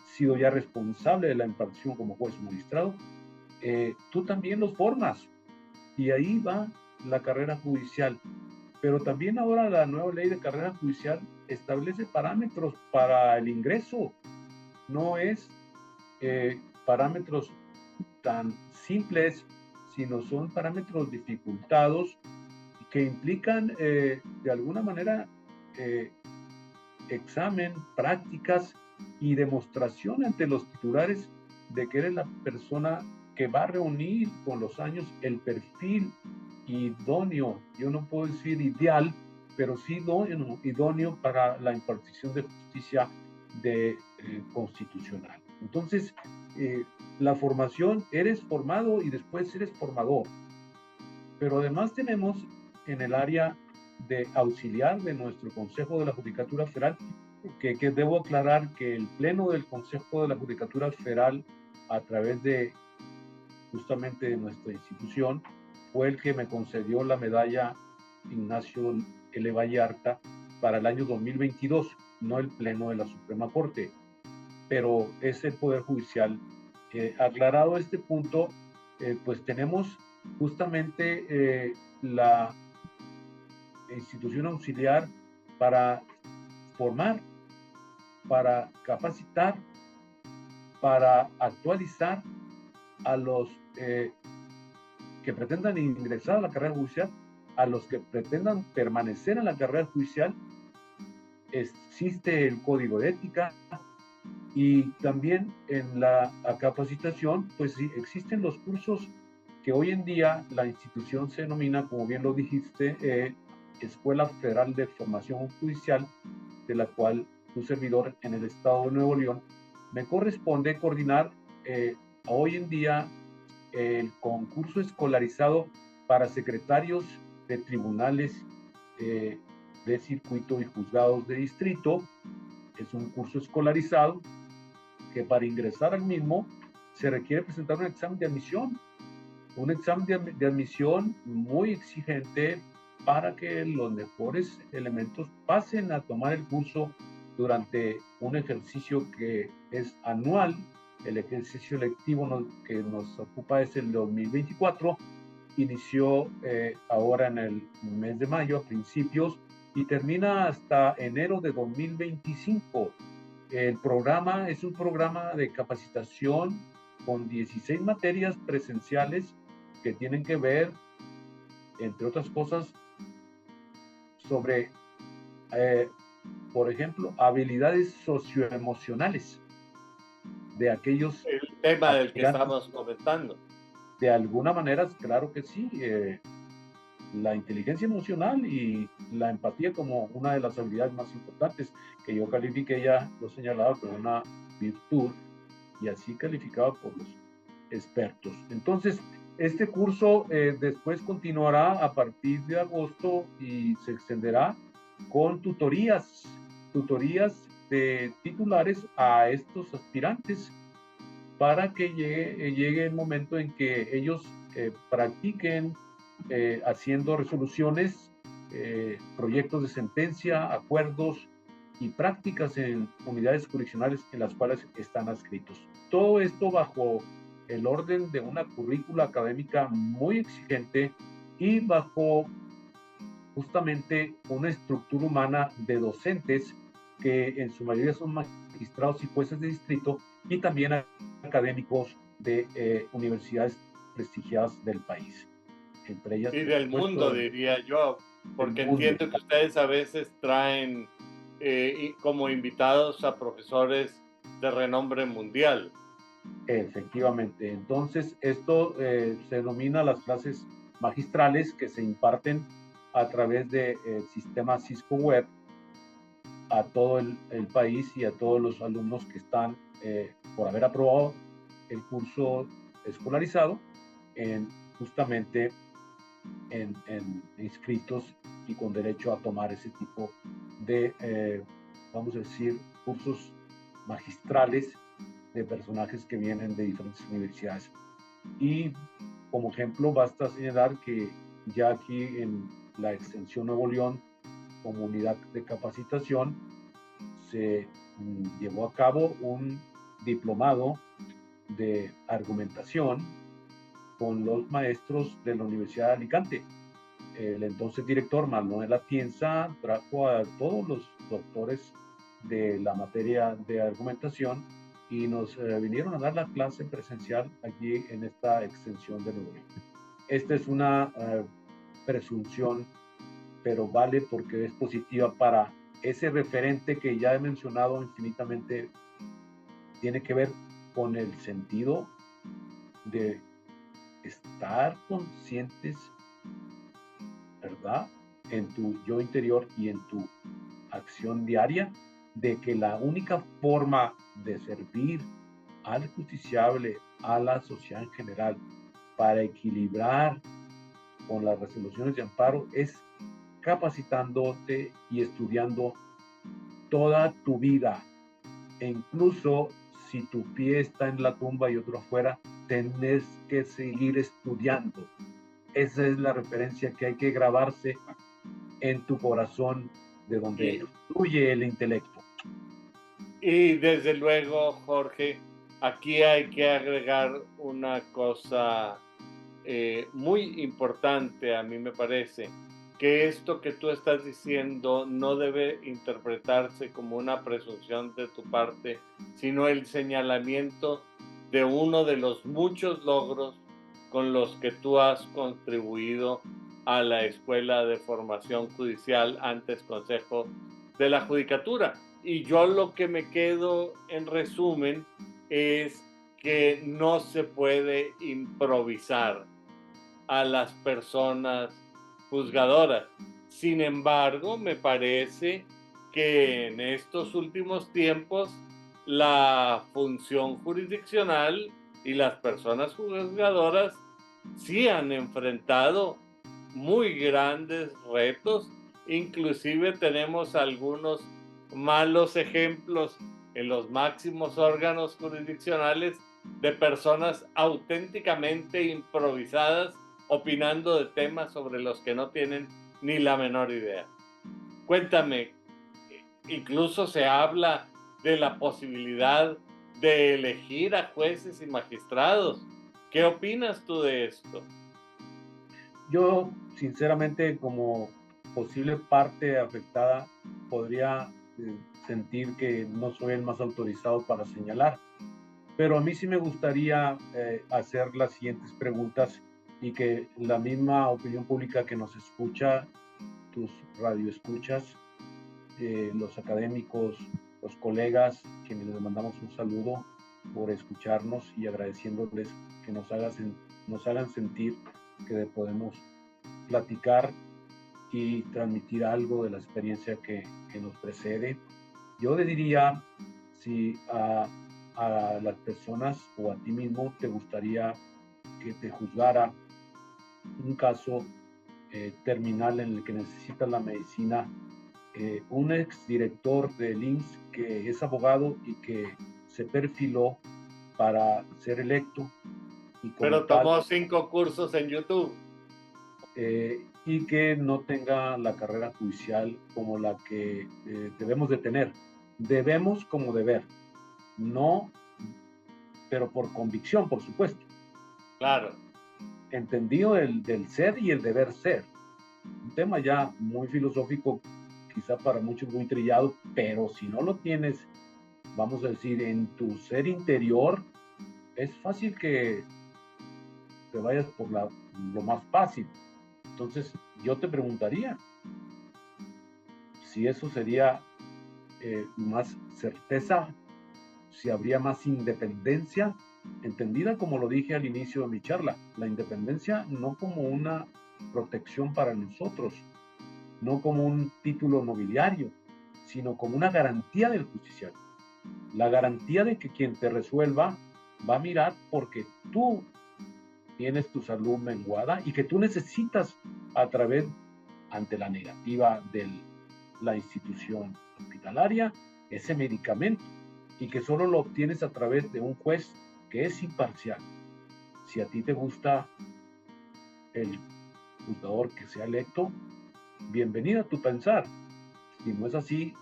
sido ya responsable de la impartición como juez o magistrado, tú también los formas, y ahí va la carrera judicial. Pero también ahora la nueva ley de carrera judicial establece parámetros para el ingreso. No es parámetros tan simples, sino son parámetros dificultados que implican de alguna manera examen, prácticas y demostración ante los titulares de que eres la persona que va a reunir con los años el perfil idóneo, yo no puedo decir ideal, pero sí idóneo para la impartición de justicia constitucional. Entonces, la formación, eres formado y después eres formador. Pero además tenemos en el área de auxiliar de nuestro Consejo de la Judicatura Federal, que debo aclarar que el Pleno del Consejo de la Judicatura Federal, a través de justamente de nuestra institución, fue el que me concedió la medalla Ignacio L. Vallarta para el año 2022, no el Pleno de la Suprema Corte, pero es el Poder Judicial. Aclarado este punto, pues tenemos justamente la institución auxiliar para formar, para capacitar, para actualizar a los que pretendan ingresar a la carrera judicial, a los que pretendan permanecer en la carrera judicial. Existe el código de ética y también en la capacitación, pues sí, existen los cursos que hoy en día la institución se denomina, como bien lo dijiste, Escuela Federal de Formación Judicial, de la cual tu servidor en el estado de Nuevo León me corresponde coordinar hoy en día el concurso escolarizado para secretarios de tribunales de circuito y juzgados de distrito. Es un curso escolarizado que para ingresar al mismo se requiere presentar un examen de admisión, de admisión muy exigente para que los mejores elementos pasen a tomar el curso durante un ejercicio que es anual. El ejercicio lectivo que nos ocupa es el 2024, inició ahora en el mes de mayo a principios y termina hasta enero de 2025. El programa es un programa de capacitación con 16 materias presenciales que tienen que ver, entre otras cosas, sobre, eh, por ejemplo, habilidades socioemocionales de aquellos El tema del que aspirantes. estamos comentando. De alguna manera, claro que sí, la inteligencia emocional y la empatía como una de las habilidades más importantes que yo califiqué, ya lo señalaba, como una virtud y así calificado por los expertos. Entonces, este curso después continuará a partir de agosto y se extenderá con tutorías de titulares a estos aspirantes para que llegue el momento en que ellos practiquen haciendo resoluciones, proyectos de sentencia, acuerdos y prácticas en unidades jurisdiccionales en las cuales están adscritos. Todo esto bajo el orden de una currícula académica muy exigente y bajo justamente una estructura humana de docentes que en su mayoría son magistrados y jueces de distrito y también académicos de universidades prestigiadas del país. Entre ellas, Y por del mundo, supuesto, diría yo, del porque mundo. entiendo que ustedes a veces traen como invitados a profesores de renombre mundial. Efectivamente. Entonces, esto se denomina las clases magistrales que se imparten a través del sistema Cisco Web a todo el país y a todos los alumnos que están por haber aprobado el curso escolarizado en justamente en inscritos y con derecho a tomar ese tipo de, vamos a decir, cursos magistrales de personajes que vienen de diferentes universidades. Y como ejemplo, basta señalar que ya aquí en la extensión Nuevo León, como unidad de capacitación, se llevó a cabo un diplomado de argumentación con los maestros de la Universidad de Alicante. El entonces director Manuel Atienza trajo a todos los doctores de la materia de argumentación y nos vinieron a dar la clase presencial aquí en esta extensión de Nuevo León. Esta es una presunción, pero vale porque es positiva para ese referente que ya he mencionado infinitamente. Tiene que ver con el sentido de estar conscientes, ¿verdad? En tu yo interior y en tu acción diaria, de que la única forma de servir al justiciable, a la sociedad en general, para equilibrar con las resoluciones de amparo es capacitándote y estudiando toda tu vida. E incluso si tu pie está en la tumba y otro afuera, tenés que seguir estudiando. Esa es la referencia que hay que grabarse en tu corazón, de donde fluye el intelecto. Y desde luego, Jorge, aquí hay que agregar una cosa muy importante, a mí me parece, que esto que tú estás diciendo no debe interpretarse como una presunción de tu parte, sino el señalamiento de uno de los muchos logros con los que tú has contribuido a la Escuela de Formación Judicial, antes Consejo de la Judicatura. Y yo lo que me quedo en resumen es que no se puede improvisar a las personas juzgadoras. Sin embargo, me parece que en estos últimos tiempos la función jurisdiccional y las personas juzgadoras sí han enfrentado muy grandes retos. Inclusive tenemos algunos malos ejemplos en los máximos órganos jurisdiccionales de personas auténticamente improvisadas opinando de temas sobre los que no tienen ni la menor idea. Cuéntame, incluso se habla de la posibilidad de elegir a jueces y magistrados. ¿Qué opinas tú de esto? Yo, sinceramente, como posible parte afectada, podría sentir que no soy el más autorizado para señalar. Pero a mí sí me gustaría hacer las siguientes preguntas y que la misma opinión pública que nos escucha, tus radioescuchas, los académicos, los colegas, quienes les mandamos un saludo por escucharnos y agradeciéndoles que nos hagan sentir que podemos platicar y transmitir algo de la experiencia que nos precede. Yo le diría, si a las personas o a ti mismo te gustaría que te juzgara un caso terminal en el que necesitas la medicina, un exdirector del IMSS que es abogado y que se perfiló para ser electo y Pero tomó 5 cursos en YouTube. Y que no tenga la carrera judicial como la que debemos de tener. Debemos como deber, no, pero por convicción, por supuesto. Claro. Entendido del ser y el deber ser. Un tema ya muy filosófico, quizá para muchos muy trillado, pero si no lo tienes, vamos a decir, en tu ser interior, es fácil que te vayas por lo más fácil. Entonces, yo te preguntaría si eso sería más certeza, si habría más independencia, entendida como lo dije al inicio de mi charla, la independencia no como una protección para nosotros, no como un título nobiliario, sino como una garantía del justiciario. La garantía de que quien te resuelva va a mirar porque tú tienes tu salud menguada y que tú necesitas a través, ante la negativa de la institución hospitalaria, ese medicamento y que solo lo obtienes a través de un juez que es imparcial. Si a ti te gusta el juzgador que sea electo, bienvenido a tu pensar. Si no es así,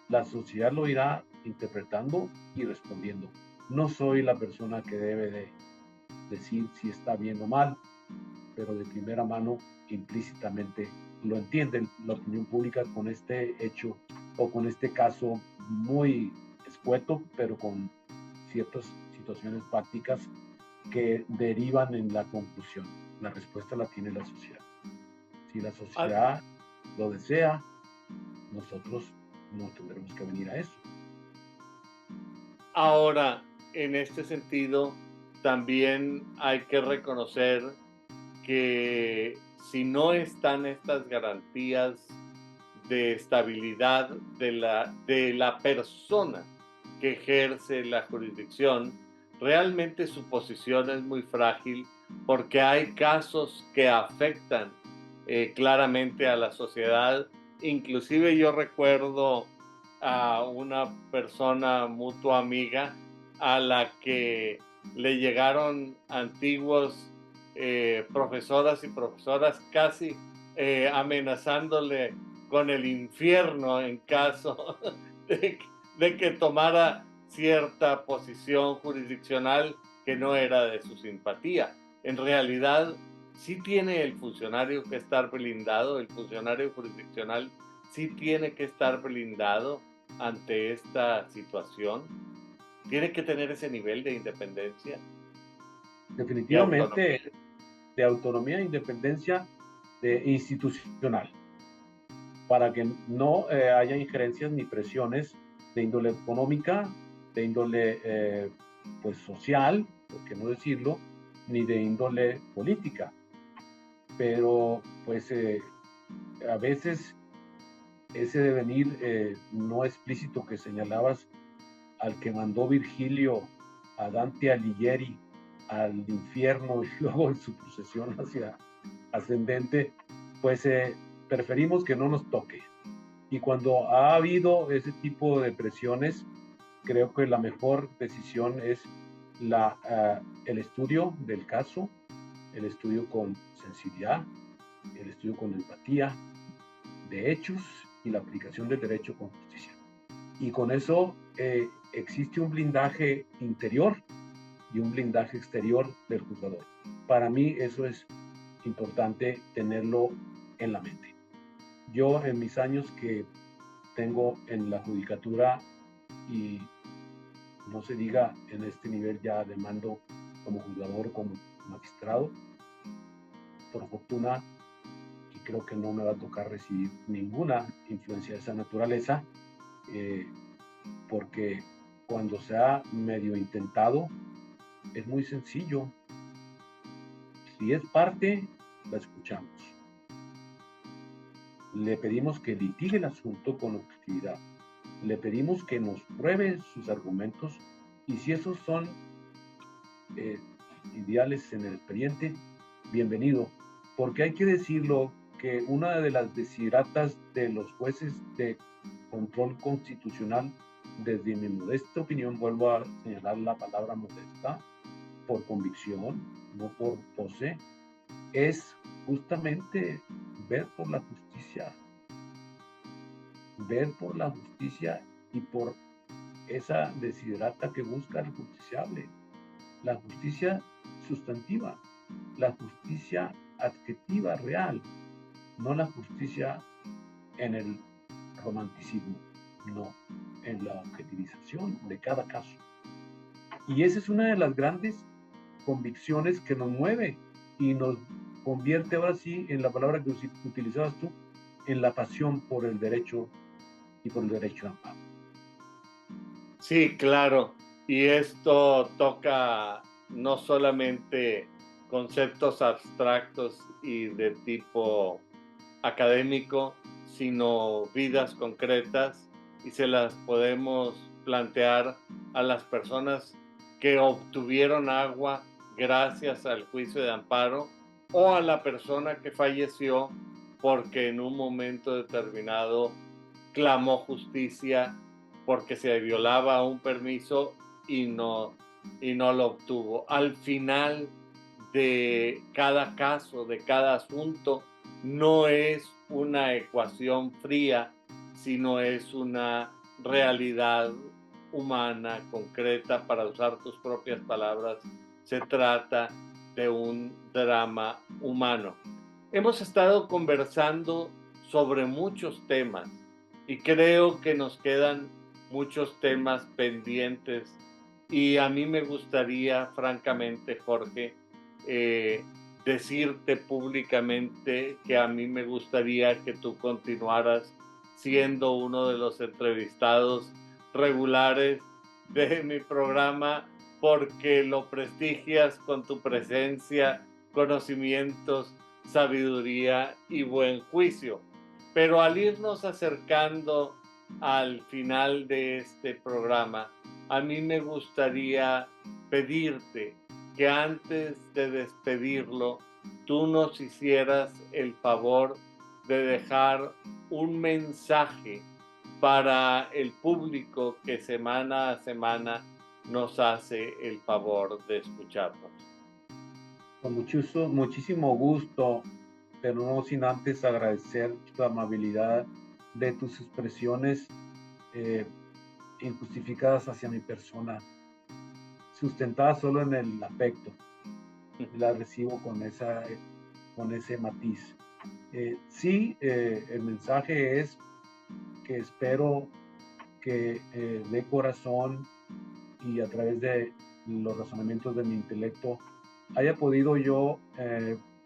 la sociedad lo irá interpretando y respondiendo. No soy la persona que debe de decir si está bien o mal, pero de primera mano, implícitamente, lo entiende la opinión pública con este hecho o con este caso muy escueto, pero con ciertas situaciones prácticas que derivan en la conclusión. La respuesta la tiene la sociedad. Si la sociedad lo desea, nosotros no tendremos que venir a eso. Ahora, en este sentido, también hay que reconocer que si no están estas garantías de estabilidad de la persona que ejerce la jurisdicción, realmente su posición es muy frágil porque hay casos que afectan claramente a la sociedad. Inclusive yo recuerdo a una persona mutua amiga a la que le llegaron antiguos profesoras y profesoras casi amenazándole con el infierno en caso de que tomara cierta posición jurisdiccional que no era de su simpatía. En realidad, sí tiene el funcionario que estar blindado, el funcionario jurisdiccional sí tiene que estar blindado ante esta situación. Tiene que tener ese nivel de independencia. Definitivamente de autonomía e independencia institucional, para que no haya injerencias ni presiones de índole económica, de índole pues social, por qué no decirlo, ni de índole política. Pero pues a veces ese devenir no explícito que señalabas, al que mandó Virgilio a Dante Alighieri al infierno y luego en su procesión hacia ascendente, pues preferimos que no nos toque. Y cuando ha habido ese tipo de presiones, creo que la mejor decisión es el estudio del caso, el estudio con sensibilidad, el estudio con empatía de hechos y la aplicación del derecho con justicia. Y con eso existe un blindaje interior y un blindaje exterior del juzgador. Para mí eso es importante tenerlo en la mente. Yo en mis años que tengo en la judicatura y no se diga en este nivel ya de mando como juzgador, como magistrado. Por fortuna, y creo que no me va a tocar recibir ninguna influencia de esa naturaleza, porque cuando se ha medio intentado, es muy sencillo. Si es parte, la escuchamos. Le pedimos que litigue el asunto con objetividad. Le pedimos que nos pruebe sus argumentos y si esos son ideales en el expediente, bienvenido. Porque hay que decirlo que una de las desideratas de los jueces de control constitucional, desde mi modesta opinión, vuelvo a señalar la palabra modesta, por convicción, no por pose, es justamente ver por la justicia y por esa desiderata que busca el justiciable, la justicia sustantiva, la justicia adjetiva real, no la justicia en el romanticismo, no, en la objetivización de cada caso. Y esa es una de las grandes convicciones que nos mueve y nos convierte ahora sí en la palabra que utilizabas tú, en la pasión por el derecho y por el derecho a amparo. Sí, claro. Y esto toca no solamente conceptos abstractos y de tipo académico, sino vidas concretas y se las podemos plantear a las personas que obtuvieron agua gracias al juicio de amparo o a la persona que falleció porque en un momento determinado clamó justicia porque se violaba un permiso y no lo obtuvo. Al final de cada caso, de cada asunto, no es una ecuación fría, sino es una realidad humana, concreta, para usar tus propias palabras. Se trata de un drama humano. Hemos estado conversando sobre muchos temas y creo que nos quedan muchos temas pendientes y a mí me gustaría, francamente, Jorge, decirte públicamente que a mí me gustaría que tú continuaras siendo uno de los entrevistados regulares de mi programa porque lo prestigias con tu presencia, conocimientos, sabiduría y buen juicio. Pero al irnos acercando al final de este programa, a mí me gustaría pedirte que antes de despedirlo, tú nos hicieras el favor de dejar un mensaje para el público que semana a semana nos hace el favor de escucharnos. Con muchísimo gusto, pero no sin antes agradecer tu amabilidad de tus expresiones injustificadas hacia mi persona, sustentadas solo en el afecto. La recibo con ese matiz. Sí, el mensaje es que espero que de corazón y a través de los razonamientos de mi intelecto haya podido yo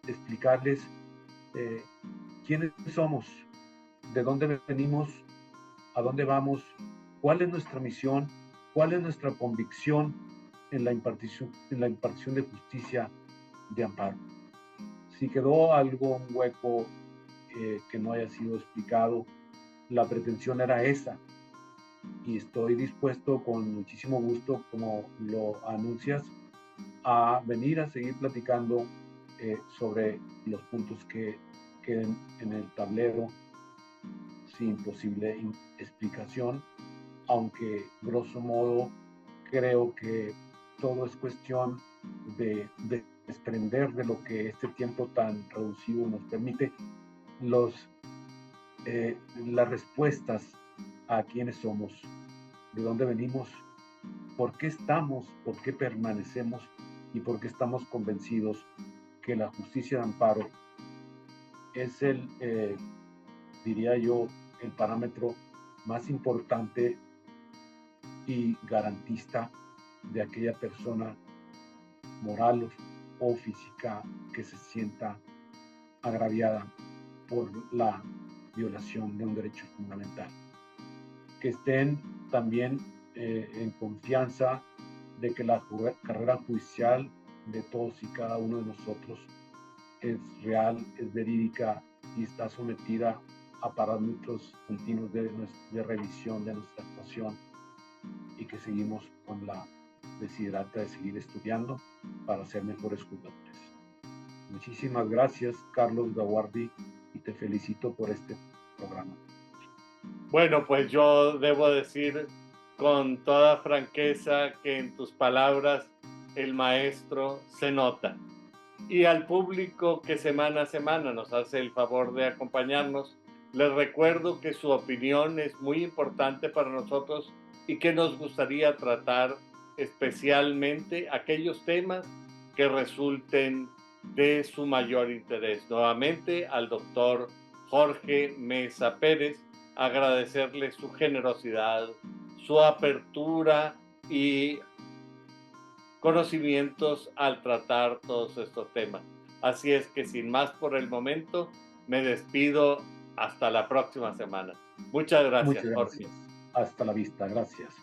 explicarles quiénes somos, de dónde venimos, a dónde vamos, cuál es nuestra misión, cuál es nuestra convicción en la impartición de justicia de amparo. Si quedó algo, un hueco que no haya sido explicado, la pretensión era esa, y estoy dispuesto con muchísimo gusto, como lo anuncias, a venir a seguir platicando sobre los puntos que queden en el tablero sin posible explicación, aunque grosso modo creo que todo es cuestión de desprender de lo que este tiempo tan reducido nos permite las respuestas a quiénes somos, de dónde venimos, por qué estamos, por qué permanecemos y por qué estamos convencidos que la justicia de amparo es diría yo, el parámetro más importante y garantista de aquella persona moral o física que se sienta agraviada por la violación de un derecho fundamental. Que estén también en confianza de que la carrera judicial de todos y cada uno de nosotros es real, es verídica y está sometida a parámetros continuos de revisión de nuestra actuación, y que seguimos con la desiderata de seguir estudiando para ser mejores juzgadores. Muchísimas gracias, Carlos Gawardi, y te felicito por este programa. Bueno, pues yo debo decir con toda franqueza que en tus palabras el maestro se nota. Y al público que semana a semana nos hace el favor de acompañarnos, les recuerdo que su opinión es muy importante para nosotros y que nos gustaría tratar especialmente aquellos temas que resulten de su mayor interés. Nuevamente al doctor Jorge Mesa Pérez, agradecerle su generosidad, su apertura y conocimientos al tratar todos estos temas. Así es que sin más por el momento, me despido hasta la próxima semana. Muchas gracias, Muchas gracias. Jorge. Hasta la vista. Gracias.